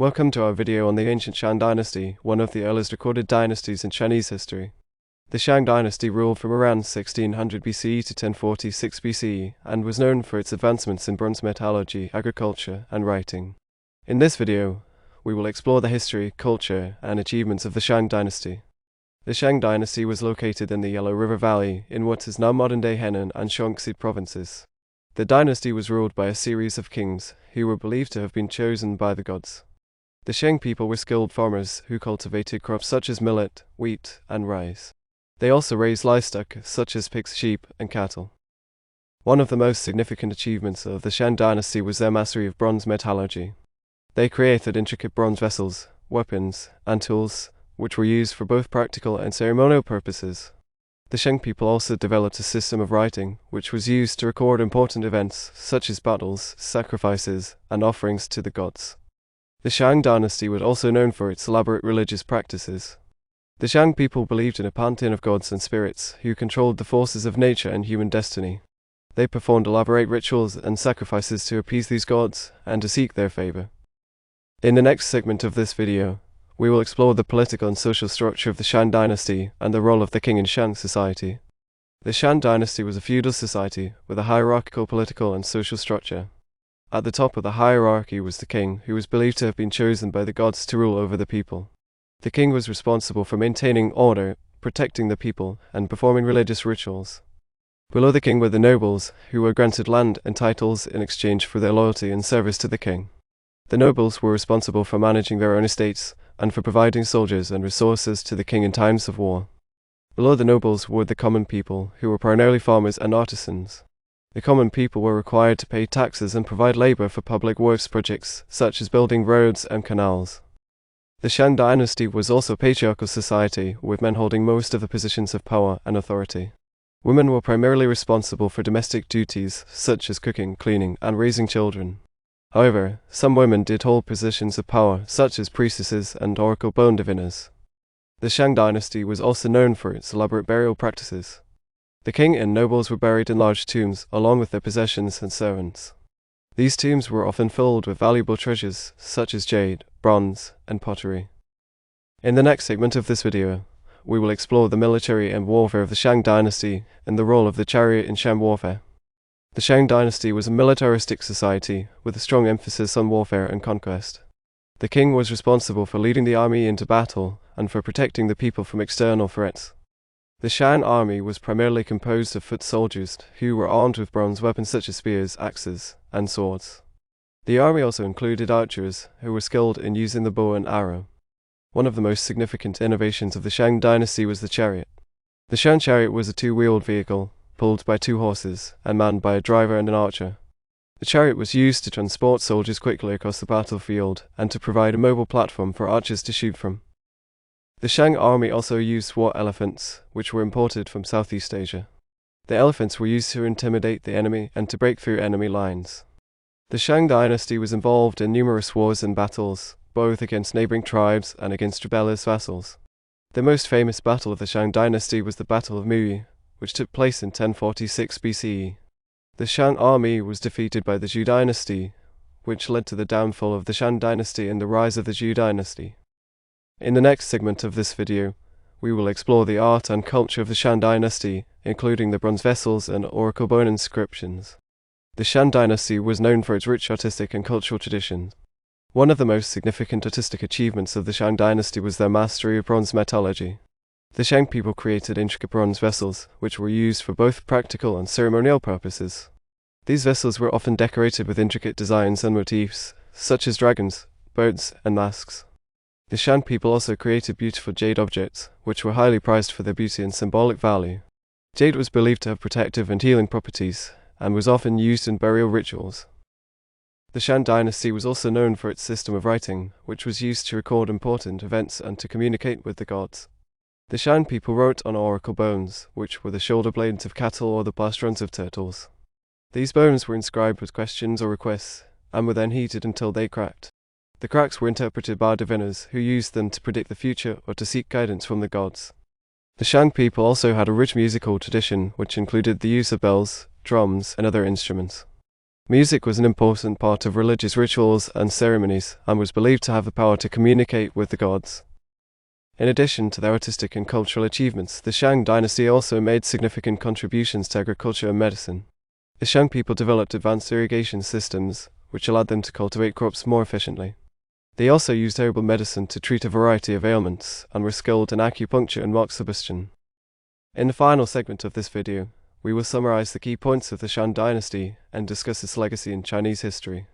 Welcome to our video on the ancient Shang dynasty, one of the earliest recorded dynasties in Chinese history. The Shang dynasty ruled from around 1600 BCE to 1046 BCE and was known for its advancements in bronze metallurgy, agriculture, and writing. In this video, we will explore the history, culture, and achievements of the Shang dynasty. The Shang dynasty was located in the Yellow River Valley in what is now modern-day Henan and Shaanxi provinces. The dynasty was ruled by a series of kings who were believed to have been chosen by the gods. The Shang people were skilled farmers who cultivated crops such as millet, wheat, and rice. They also raised livestock such as pigs, sheep, and cattle. One of the most significant achievements of the Shang dynasty was their mastery of bronze metallurgy. They created intricate bronze vessels, weapons, and tools, which were used for both practical and ceremonial purposes. The Shang people also developed a system of writing, which was used to record important events such as battles, sacrifices, and offerings to the gods. The Shang dynasty was also known for its elaborate religious practices. The Shang people believed in a pantheon of gods and spirits who controlled the forces of nature and human destiny. They performed elaborate rituals and sacrifices to appease these gods and to seek their favor. In the next segment of this video, we will explore the political and social structure of the Shang dynasty and the role of the king in Shang society. The Shang dynasty was a feudal society with a hierarchical political and social structure. At the top of the hierarchy was the king, who was believed to have been chosen by the gods to rule over the people. The king was responsible for maintaining order, protecting the people, and performing religious rituals. Below the king were the nobles, who were granted land and titles in exchange for their loyalty and service to the king. The nobles were responsible for managing their own estates and for providing soldiers and resources to the king in times of war. Below the nobles were the common people, who were primarily farmers and artisans. The common people were required to pay taxes and provide labor for public works projects, such as building roads and canals. The Shang dynasty was also a patriarchal society, with men holding most of the positions of power and authority. Women were primarily responsible for domestic duties, such as cooking, cleaning, and raising children. However, some women did hold positions of power, such as priestesses and oracle bone diviners. The Shang dynasty was also known for its elaborate burial practices. The king and nobles were buried in large tombs, along with their possessions and servants. These tombs were often filled with valuable treasures, such as jade, bronze, and pottery. In the next segment of this video, we will explore the military and warfare of the Shang dynasty and the role of the chariot in Shang warfare. The Shang dynasty was a militaristic society with a strong emphasis on warfare and conquest. The king was responsible for leading the army into battle and for protecting the people from external threats. The Shang army was primarily composed of foot soldiers who were armed with bronze weapons such as spears, axes, and swords. The army also included archers who were skilled in using the bow and arrow. One of the most significant innovations of the Shang dynasty was the chariot. The Shang chariot was a two-wheeled vehicle, pulled by two horses, and manned by a driver and an archer. The chariot was used to transport soldiers quickly across the battlefield and to provide a mobile platform for archers to shoot from. The Shang army also used war elephants, which were imported from Southeast Asia. The elephants were used to intimidate the enemy and to break through enemy lines. The Shang dynasty was involved in numerous wars and battles, both against neighboring tribes and against rebellious vassals. The most famous battle of the Shang dynasty was the Battle of Muyi, which took place in 1046 BCE. The Shang army was defeated by the Zhou dynasty, which led to the downfall of the Shang dynasty and the rise of the Zhou dynasty. In the next segment of this video, we will explore the art and culture of the Shang dynasty, including the bronze vessels and oracle bone inscriptions. The Shang dynasty was known for its rich artistic and cultural traditions. One of the most significant artistic achievements of the Shang dynasty was their mastery of bronze metallurgy. The Shang people created intricate bronze vessels, which were used for both practical and ceremonial purposes. These vessels were often decorated with intricate designs and motifs, such as dragons, birds, and masks. The Shang people also created beautiful jade objects, which were highly prized for their beauty and symbolic value. Jade was believed to have protective and healing properties, and was often used in burial rituals. The Shang dynasty was also known for its system of writing, which was used to record important events and to communicate with the gods. The Shang people wrote on oracle bones, which were the shoulder blades of cattle or the plastrons of turtles. These bones were inscribed with questions or requests, and were then heated until they cracked. The cracks were interpreted by diviners, who used them to predict the future or to seek guidance from the gods. The Shang people also had a rich musical tradition, which included the use of bells, drums, and other instruments. Music was an important part of religious rituals and ceremonies, and was believed to have the power to communicate with the gods. In addition to their artistic and cultural achievements, the Shang dynasty also made significant contributions to agriculture and medicine. The Shang people developed advanced irrigation systems, which allowed them to cultivate crops more efficiently. They also used herbal medicine to treat a variety of ailments, and were skilled in acupuncture and rock substitution. In the final segment of this video, we will summarize the key points of the Shang dynasty and discuss its legacy in Chinese history.